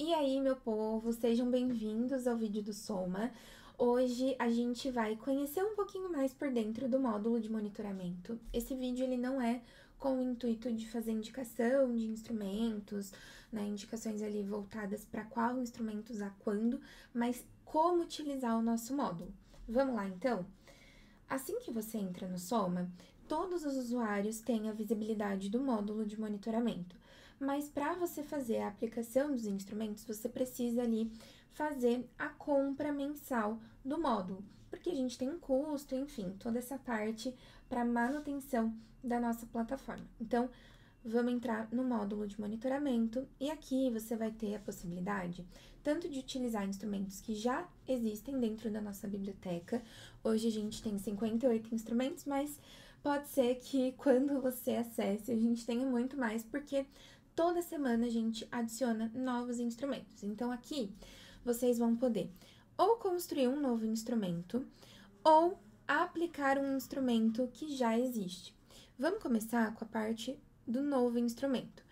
E aí, meu povo, sejam bem-vindos ao vídeo do Soma. Hoje a gente vai conhecer um pouquinho mais por dentro do módulo de monitoramento. Esse vídeo ele não é com o intuito de fazer indicação de instrumentos, né, indicações ali voltadas para qual instrumento usar quando, mas como utilizar o nosso módulo. Vamos lá, então? Assim que você entra no Soma, todos os usuários têm a visibilidade do módulo de monitoramento. Mas para você fazer a aplicação dos instrumentos, você precisa ali fazer a compra mensal do módulo, porque a gente tem um custo, enfim, toda essa parte para manutenção da nossa plataforma. Então, vamos entrar no módulo de monitoramento e aqui você vai ter a possibilidade tanto de utilizar instrumentos que já existem dentro da nossa biblioteca. Hoje a gente tem 58 instrumentos, mas pode ser que quando você acesse a gente tenha muito mais, porque toda semana a gente adiciona novos instrumentos. Então aqui vocês vão poder ou construir um novo instrumento ou aplicar um instrumento que já existe. Vamos começar com a parte do novo instrumento.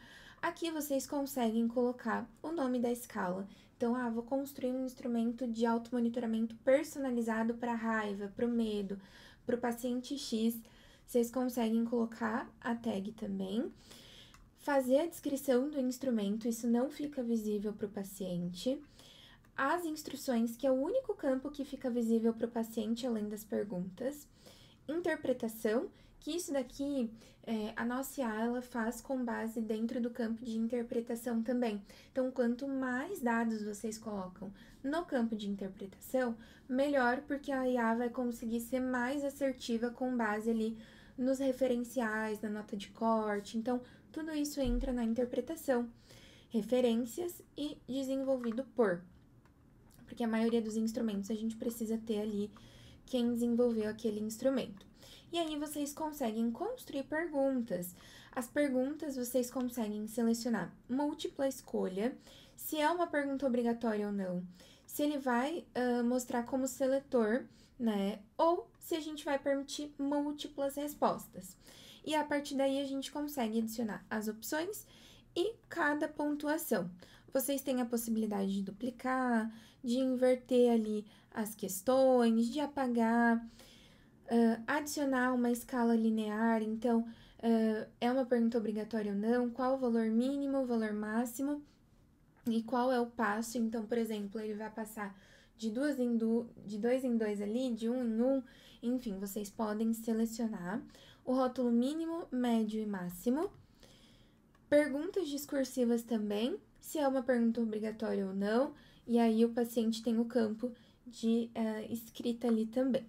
Aqui vocês conseguem colocar o nome da escala. Então, vou construir um instrumento de automonitoramento personalizado para a raiva, para o medo, para o paciente X. Vocês conseguem colocar a tag também. Fazer a descrição do instrumento, isso não fica visível para o paciente. As instruções, que é o único campo que fica visível para o paciente, além das perguntas. Interpretação, que isso daqui, a nossa IA, ela faz com base dentro do campo de interpretação também. Então, quanto mais dados vocês colocam no campo de interpretação, melhor, porque a IA vai conseguir ser mais assertiva com base ali nos referenciais, na nota de corte. Então, tudo isso entra na interpretação. Referências e desenvolvido por, porque a maioria dos instrumentos a gente precisa ter ali quem desenvolveu aquele instrumento. E aí vocês conseguem construir perguntas. As perguntas vocês conseguem selecionar múltipla escolha, se é uma pergunta obrigatória ou não, se ele vai mostrar como seletor, né? Ou se a gente vai permitir múltiplas respostas. E a partir daí a gente consegue adicionar as opções e cada pontuação. Vocês têm a possibilidade de duplicar, de inverter ali as questões, de apagar, adicionar uma escala linear. Então, é uma pergunta obrigatória ou não, qual o valor mínimo, o valor máximo e qual é o passo. Então, por exemplo, ele vai passar de dois em dois ali, de um em um, enfim, vocês podem selecionar o rótulo mínimo, médio e máximo. Perguntas discursivas também, se é uma pergunta obrigatória ou não, e aí o paciente tem o campo de escrita ali também.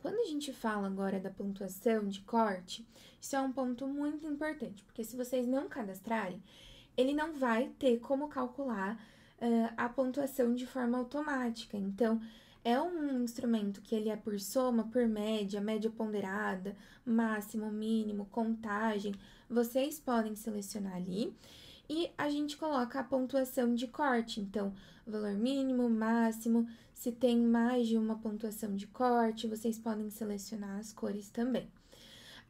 Quando a gente fala agora da pontuação de corte, isso é um ponto muito importante, porque se vocês não cadastrarem, ele não vai ter como calcular a pontuação de forma automática. Então, é um instrumento que ele é por soma, por média, média ponderada, máximo, mínimo, contagem. Vocês podem selecionar ali e a gente coloca a pontuação de corte. Então, valor mínimo, máximo, se tem mais de uma pontuação de corte, vocês podem selecionar as cores também.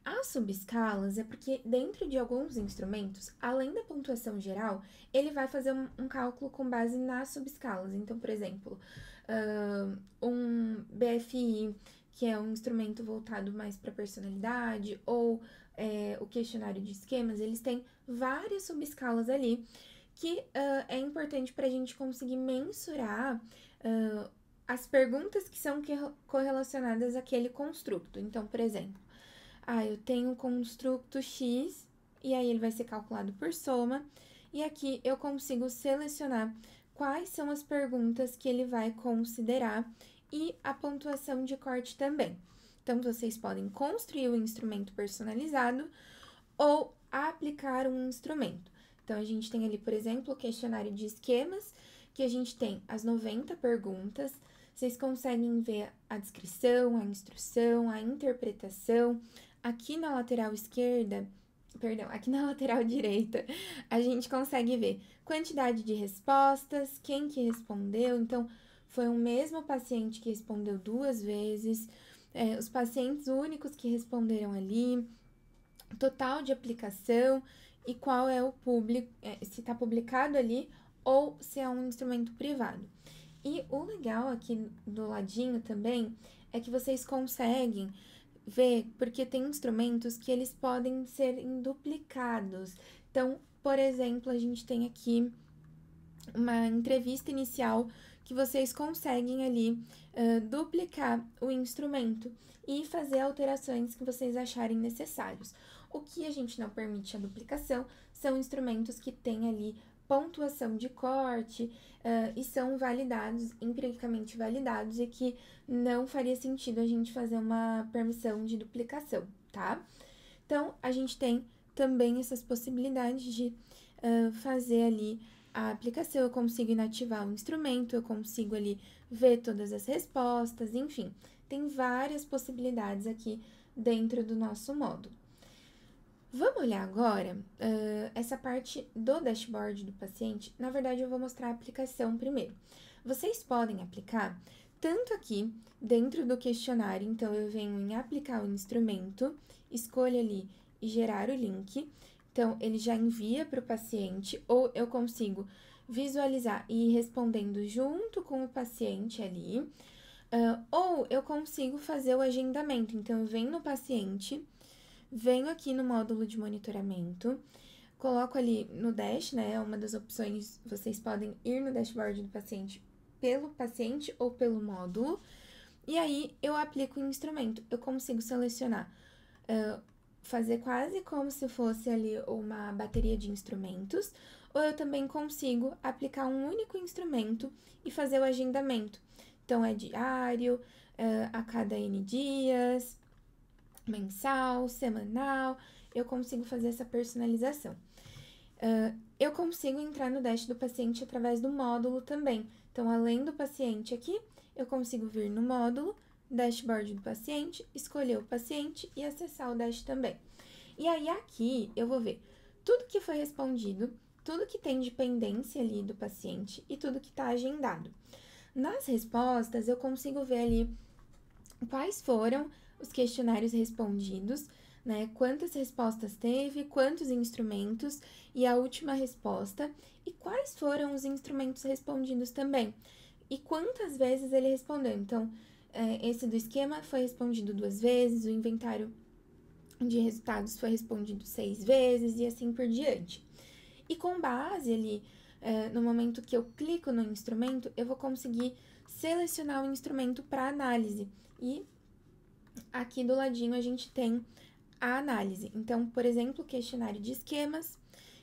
As subescalas é porque dentro de alguns instrumentos, além da pontuação geral, ele vai fazer um cálculo com base nas subescalas. Então, por exemplo, um BFI, que é um instrumento voltado mais para personalidade, ou o questionário de esquemas, eles têm várias subescalas ali, que é importante para a gente conseguir mensurar as perguntas que são correlacionadas àquele construto. Então, por exemplo, eu tenho um construto X, e aí ele vai ser calculado por soma, e aqui eu consigo selecionar quais são as perguntas que ele vai considerar e a pontuação de corte também. Então, vocês podem construir um instrumento personalizado ou aplicar um instrumento. Então, a gente tem ali, por exemplo, o questionário de esquemas, que a gente tem as 90 perguntas. Vocês conseguem ver a descrição, a instrução, a interpretação. Aqui na lateral esquerda, perdão, aqui na lateral direita, a gente consegue ver quantidade de respostas, quem que respondeu. Então, foi o mesmo paciente que respondeu 2 vezes, os pacientes únicos que responderam ali, total de aplicação e qual é o público, se está publicado ali ou se é um instrumento privado. E o legal aqui do ladinho também é que vocês conseguem ver, porque tem instrumentos que eles podem ser duplicados. Então, por exemplo, a gente tem aqui uma entrevista inicial que vocês conseguem ali duplicar o instrumento e fazer alterações que vocês acharem necessários. O que a gente não permite a duplicação são instrumentos que têm ali pontuação de corte e são validados, empiricamente validados, e que não faria sentido a gente fazer uma permissão de duplicação, tá? Então, a gente tem também essas possibilidades de fazer ali a aplicação, eu consigo inativar o instrumento, eu consigo ali ver todas as respostas, enfim, tem várias possibilidades aqui dentro do nosso módulo. Vamos olhar agora essa parte do dashboard do paciente. Na verdade, eu vou mostrar a aplicação primeiro. Vocês podem aplicar tanto aqui dentro do questionário, então eu venho em aplicar o instrumento, escolho ali e gerar o link. Então, ele já envia para o paciente, ou eu consigo visualizar e ir respondendo junto com o paciente ali, ou eu consigo fazer o agendamento. Então, eu venho no paciente, venho aqui no módulo de monitoramento, coloco ali no dash, né? Uma das opções, vocês podem ir no dashboard do paciente pelo paciente ou pelo módulo, e aí eu aplico o instrumento. Eu consigo selecionar fazer quase como se fosse ali uma bateria de instrumentos, ou eu também consigo aplicar um único instrumento e fazer o agendamento. Então, é diário, a cada N dias, mensal, semanal, eu consigo fazer essa personalização. Eu consigo entrar no dash do paciente através do módulo também. Então, além do paciente aqui, eu consigo vir no módulo, dashboard do paciente, escolher o paciente e acessar o dash também. E aí, aqui, eu vou ver tudo que foi respondido, tudo que tem de pendência ali do paciente e tudo que está agendado. Nas respostas, eu consigo ver ali quais foram os questionários respondidos, né? Quantas respostas teve, quantos instrumentos e a última resposta, e quais foram os instrumentos respondidos também, e quantas vezes ele respondeu. Então, esse do esquema foi respondido 2 vezes, o inventário de resultados foi respondido 6 vezes e assim por diante. E com base ali, no momento que eu clico no instrumento, eu vou conseguir selecionar o instrumento para análise. E aqui do ladinho a gente tem a análise. Então, por exemplo, questionário de esquemas,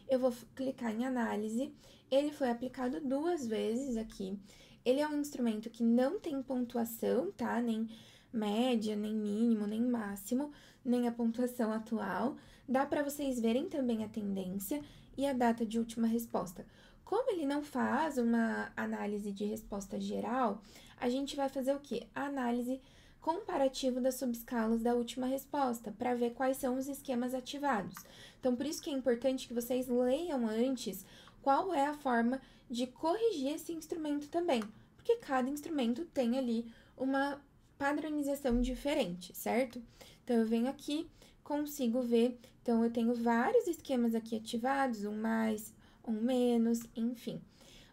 eu vou clicar em análise, ele foi aplicado 2 vezes aqui. Ele é um instrumento que não tem pontuação, tá? Nem média, nem mínimo, nem máximo, nem a pontuação atual. Dá para vocês verem também a tendência e a data de última resposta. Como ele não faz uma análise de resposta geral, a gente vai fazer o quê? A análise comparativo das subescalas da última resposta, para ver quais são os esquemas ativados. Então, por isso que é importante que vocês leiam antes qual é a forma de corrigir esse instrumento também, porque cada instrumento tem ali uma padronização diferente, certo? Então, eu venho aqui, consigo ver, então eu tenho vários esquemas aqui ativados, um mais, um menos, enfim.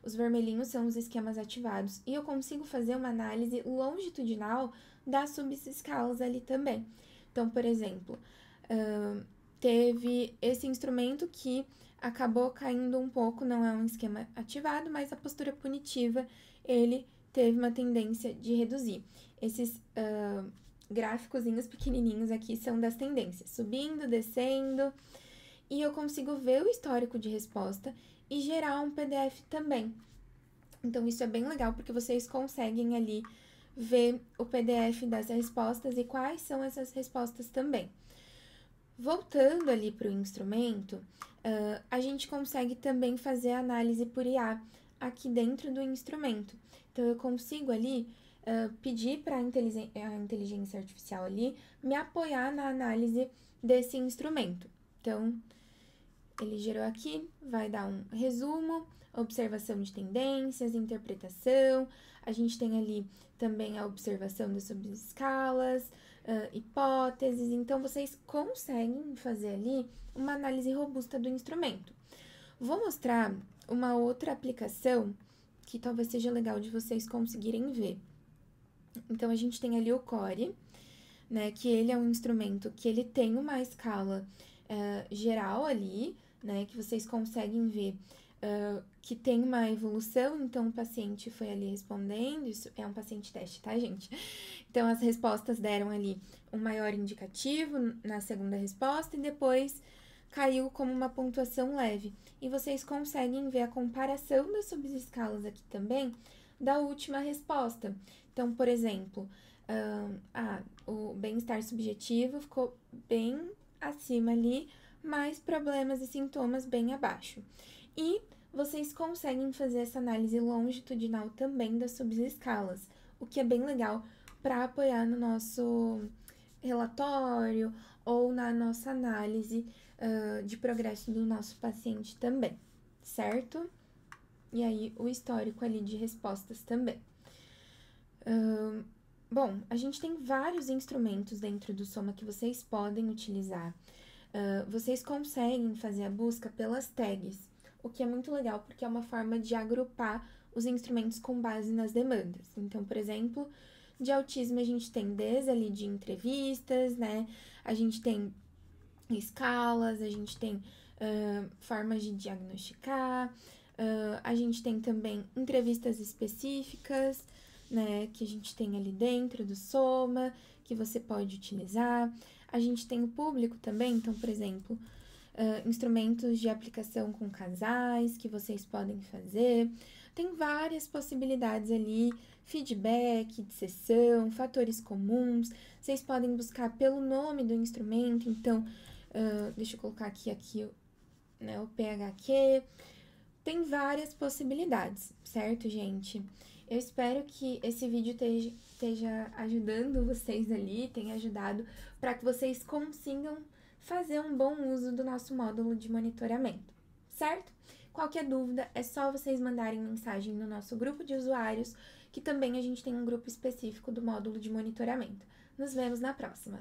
Os vermelhinhos são os esquemas ativados e eu consigo fazer uma análise longitudinal das subescalas ali também. Então, por exemplo, teve esse instrumento que acabou caindo um pouco, não é um esquema ativado, mas a postura punitiva, ele teve uma tendência de reduzir. Esses gráficozinhos pequenininhos aqui são das tendências, subindo, descendo, e eu consigo ver o histórico de resposta e gerar um PDF também. Então, isso é bem legal, porque vocês conseguem ali ver o PDF das respostas e quais são essas respostas também. Voltando ali para o instrumento, a gente consegue também fazer a análise por IA aqui dentro do instrumento. Então, eu consigo ali pedir para a inteligência artificial ali me apoiar na análise desse instrumento. Então, ele gerou aqui, vai dar um resumo, observação de tendências, interpretação, a gente tem ali também a observação das subescalas, hipóteses, então vocês conseguem fazer ali uma análise robusta do instrumento. Vou mostrar uma outra aplicação que talvez seja legal de vocês conseguirem ver. Então, a gente tem ali o Core, né, que ele é um instrumento que ele tem uma escala geral ali, né, que vocês conseguem ver que tem uma evolução, então o paciente foi ali respondendo, isso é um paciente teste, tá, gente? Então, as respostas deram ali um maior indicativo na segunda resposta e depois caiu como uma pontuação leve. E vocês conseguem ver a comparação das subescalas aqui também da última resposta. Então, por exemplo, o bem-estar subjetivo ficou bem acima ali, mas problemas e sintomas bem abaixo. E vocês conseguem fazer essa análise longitudinal também das subescalas, o que é bem legal para apoiar no nosso relatório ou na nossa análise de progresso do nosso paciente também, certo? E aí, o histórico ali de respostas também. Bom, a gente tem vários instrumentos dentro do Soma que vocês podem utilizar. Vocês conseguem fazer a busca pelas tags, o que é muito legal, porque é uma forma de agrupar os instrumentos com base nas demandas. Então, por exemplo, de autismo a gente tem desde ali de entrevistas, né? A gente tem escalas, a gente tem formas de diagnosticar, a gente tem também entrevistas específicas, né, que a gente tem ali dentro do Soma, que você pode utilizar. A gente tem o público também, então, por exemplo, instrumentos de aplicação com casais que vocês podem fazer. Tem várias possibilidades ali, feedback de sessão, fatores comuns. Vocês podem buscar pelo nome do instrumento, então, deixa eu colocar aqui né, o PHQ. Tem várias possibilidades, certo, gente? Eu espero que esse vídeo esteja ajudando vocês ali, tenha ajudado para que vocês consigam fazer um bom uso do nosso módulo de monitoramento, certo? Qualquer dúvida, é só vocês mandarem mensagem no nosso grupo de usuários, que também a gente tem um grupo específico do módulo de monitoramento. Nos vemos na próxima!